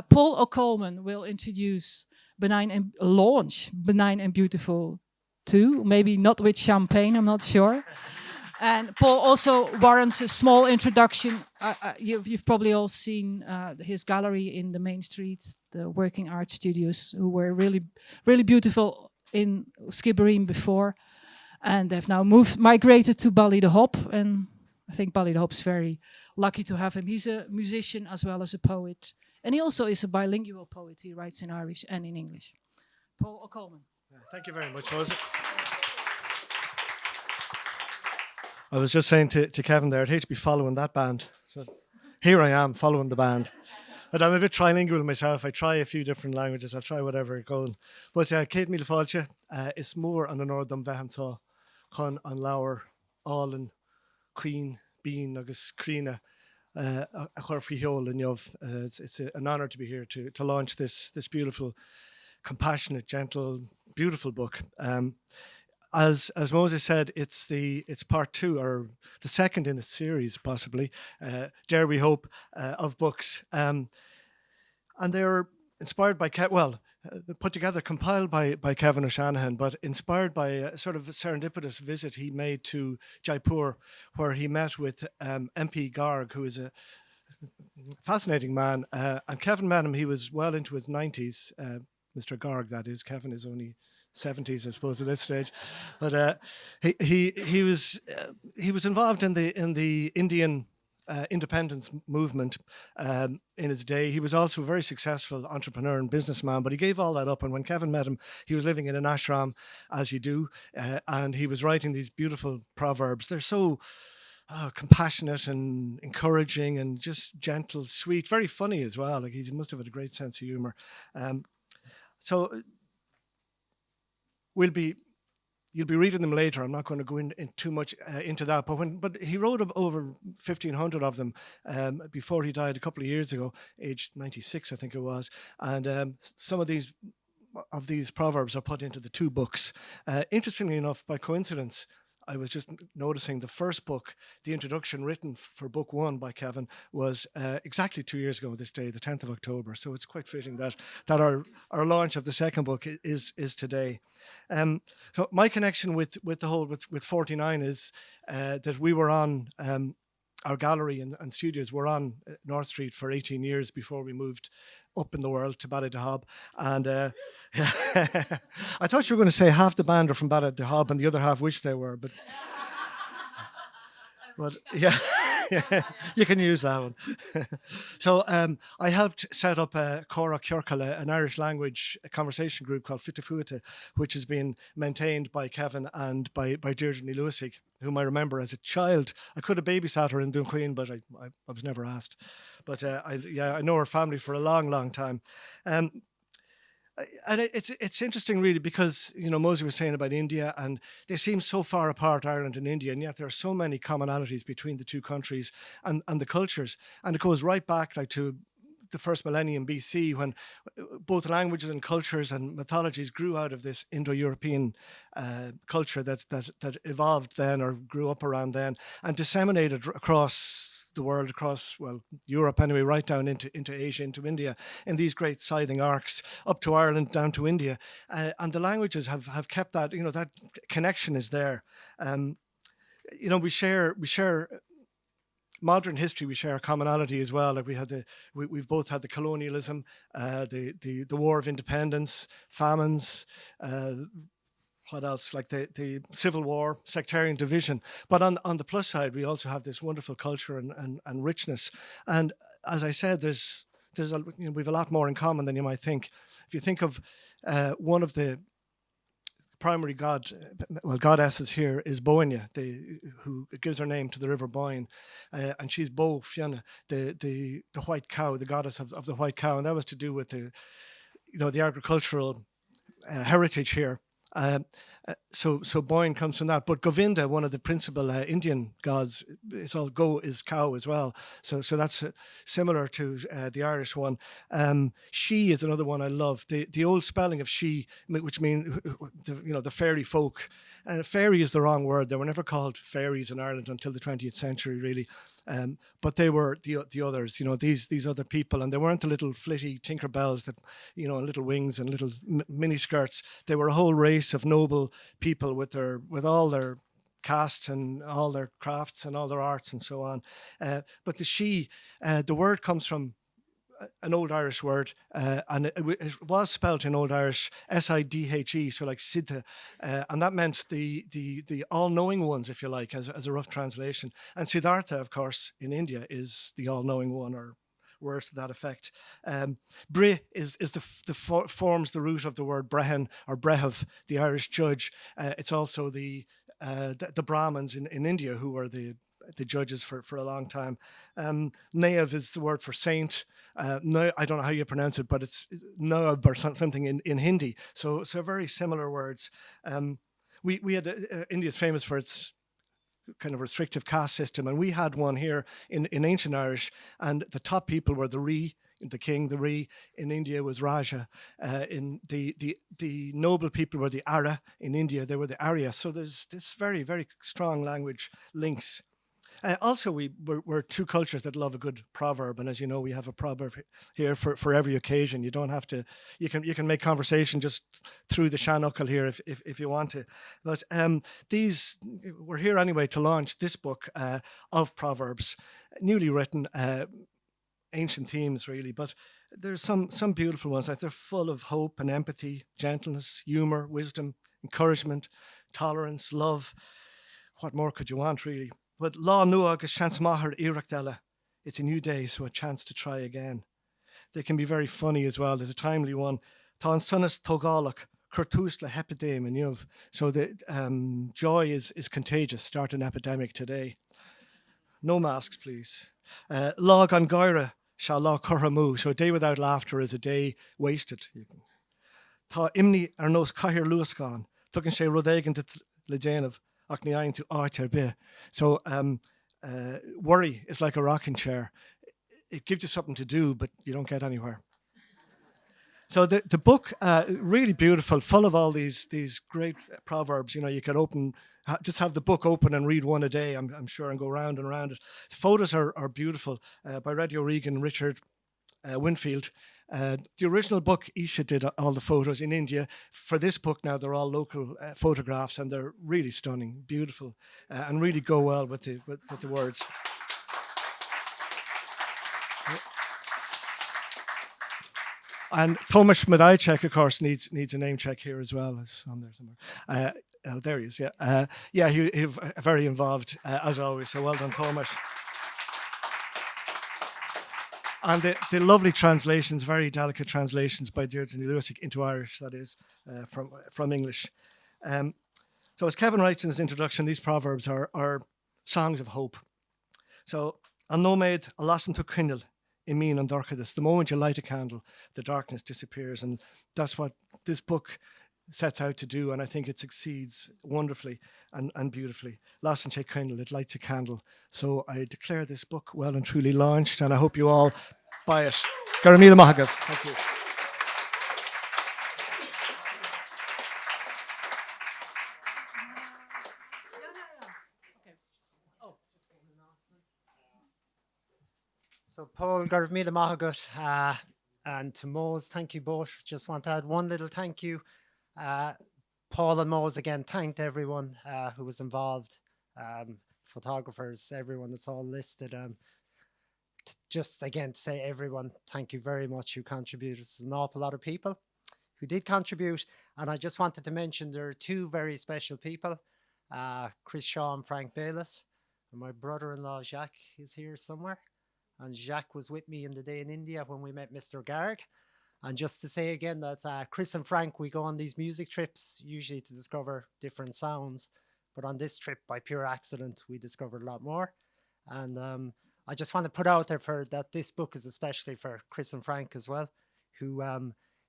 Paul O'Coleman will introduce Benign and launch Benign and Beautiful 2, maybe not with champagne, I'm not sure. And Paul also warrants a small introduction. You've probably all seen his gallery in the main street, the Working Art Studios, who were really, really beautiful in Skibbereen before. And they've now migrated to Bali the Hop. And I think Bali the Hop's very lucky to have him. He's a musician as well as a poet. And he also is a bilingual poet. He writes in Irish and in English. Paul O'Coleman. Thank you very much, Moses. I was just saying to Kevin there, I'd hate to be following that band. So here I am following the band. But I'm a bit trilingual myself. I try a few different languages. I'll try whatever going. But Kate Míle Fáilte is more an an ordum bhean so chun an lawer all and queen bean agus crina a chur fiol and it's an honor to be here to launch this beautiful, compassionate, gentle, beautiful book. As Moses said, it's part 2 or the second in a series, possibly. Dare we hope of books, and they're inspired by put together, compiled by Kevin O'Shanahan, but inspired by a sort of a serendipitous visit he made to Jaipur, where he met with MP Garg, who is a fascinating man. And Kevin met him; he was well into his 90s. Mr. Garg, that is. Kevin is only 70s, I suppose, at this stage, but he was involved in the Indian independence movement in his day. He was also a very successful entrepreneur and businessman, but he gave all that up. And when Kevin met him, he was living in an ashram, as you do, and he was writing these beautiful proverbs. They're so compassionate and encouraging and just gentle, sweet, very funny as well. Like he must have had a great sense of humor. So you'll be reading them later. I'm not going to go in too much into that. But he wrote over 1,500 of them before he died a couple of years ago, aged 96, I think it was. And some of these proverbs are put into the 2 books. Interestingly enough, by coincidence, I was just noticing the first book, the introduction written for book 1 by Kevin, was exactly 2 years ago this day, the 10th of October. So it's quite fitting that our launch of the second book is today. So my connection with 49 is that we were on our gallery and studios were on North Street for 18 years before we moved up in the world to Ballydehab. And I thought you were going to say half the band are from Ballydehab and the other half wish they were, but yeah. Yeah, you can use that one. So I helped set up Cora Kjorkala, an Irish language conversation group called Fitafuata, which has been maintained by Kevin and by Deirdre Ní Luasaigh, whom I remember as a child. I could have babysat her in Dunqueen, but I was never asked. But I know her family for a long, long time. And it's interesting, really, because Mosey was saying about India, and they seem so far apart, Ireland and India, and yet there are so many commonalities between the 2 countries and the cultures, and it goes right back to the first millennium BC, when both languages and cultures and mythologies grew out of this Indo-European culture that evolved then, or grew up around then, and disseminated across the world, across Europe anyway, right down into Asia, into India, in these great siding arcs up to Ireland, down to India, and the languages have kept that that connection is there. We share modern history. We share a commonality as well. Like we've both had the colonialism, the War of Independence, famines. What else? Like the Civil War, sectarian division. But on the plus side, we also have this wonderful culture and richness. And as I said, we've a lot more in common than you might think. If you think of one of the primary goddesses here is Boine, who gives her name to the River Boyne, and she's Bo Fianna, the white cow, the goddess of the white cow, and that was to do with the agricultural heritage here. So Boyne comes from that, but Govinda, one of the principal Indian gods, it's all Go is cow as well. So that's similar to the Irish one. She is another one I love. The old spelling of she, which means the fairy folk, Fairy is the wrong word. They were never called fairies in Ireland until the 20th century, really. But they were the others, these other people, and they weren't the little flitty Tinkerbells that, and little wings and little mini skirts. They were a whole race of noble people with all their castes and all their crafts and all their arts and so on. But the word comes from an Old Irish word, and it was spelt in Old Irish Sidhe, so like Siddha, and that meant the all-knowing ones, if you like, as a rough translation. And Siddhartha, of course, in India is the all-knowing one, or words to that effect. Bri forms the root of the word Brehon or Brehav, the Irish judge. It's also the Brahmins in India who were the judges for a long time. Nayav is the word for saint. No, I don't know how you pronounce it, but it's Nawab or something in Hindi. So very similar words. We had India's famous for its kind of restrictive caste system, and we had one here in ancient Irish, and the top people were the Ri, the king. The Ri in India was Raja. In the noble people were the Ara. In India they were the Arya. So there's this very, very strong language links. Also, we're two cultures that love a good proverb, and as you know, we have a proverb here for every occasion. You don't have to. You can make conversation just through the Shanukal here if you want to. But we're here anyway to launch this book of proverbs, newly written, ancient themes really. But there's some beautiful ones. Like they're full of hope and empathy, gentleness, humor, wisdom, encouragement, tolerance, love. What more could you want, really? But lá nua agus chance mahar irak. It's a new day, so a chance to try again. They can be very funny as well. There's a timely one. Tá an sunnas tógálach, curtus le hepidem and you've. So the joy is contagious. Start an epidemic today. No masks, please. Log an gaira shall lá corhamu. So a day without laughter is a day wasted. Tá imni ar nos caihir luascán. Tugan sé rodégan le déanamh. So worry is like a rocking chair. It gives you something to do, but you don't get anywhere. So the book, really beautiful, full of all these great proverbs. You could just have the book open and read one a day, I'm sure, and go round and round it. Photos are beautiful, by Reddy O'Regan and Richard Winfield. The original book, Isha did all the photos in India. For this book now, they're all local photographs, and they're really stunning, beautiful, and really go well with the words. And Tomasz Medajcek, of course, needs a name check here as well. It's on there somewhere. There he is. Yeah, he very involved as always. So well done, Tomasz. And the lovely translations, very delicate translations by Deirdre Lewis into Irish, that is, from English. So as Kevin writes in his introduction, these proverbs are songs of hope. So, an nóméid a lasan tú cinnil I mean an dorchadus. The moment you light a candle, the darkness disappears. And that's what this book sets out to do, and I think it succeeds wonderfully and beautifully. Lasan sé candle, it lights a candle. So I declare this book well and truly launched, and I hope you all buy it. Garamila Mahagav. Thank you. So Paul, Garamila Mahagat, and to Mose, thank you both. Just want to add one little thank you. Paul and Mose again thanked everyone who was involved, photographers, everyone that's all listed. Just again to say everyone, thank you very much who contributed. There's an awful lot of people who did contribute, and I just wanted to mention there are two very special people, Chris Shaw and Frank Bayless, and my brother-in-law Jacques is here somewhere, and Jacques was with me in the day in India when we met Mr. Garg. And just to say again that Chris and Frank, we go on these music trips usually to discover different sounds. But on this trip, by pure accident, we discovered a lot more. And I just want to put out there that this book is especially for Chris and Frank as well, who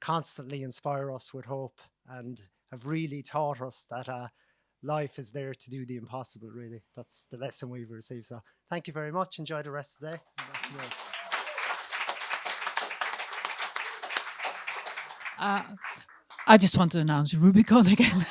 constantly inspire us with hope and have really taught us that life is there to do the impossible, really. That's the lesson we've received. So thank you very much. Enjoy the rest of the day. I just want to announce Rubicon again.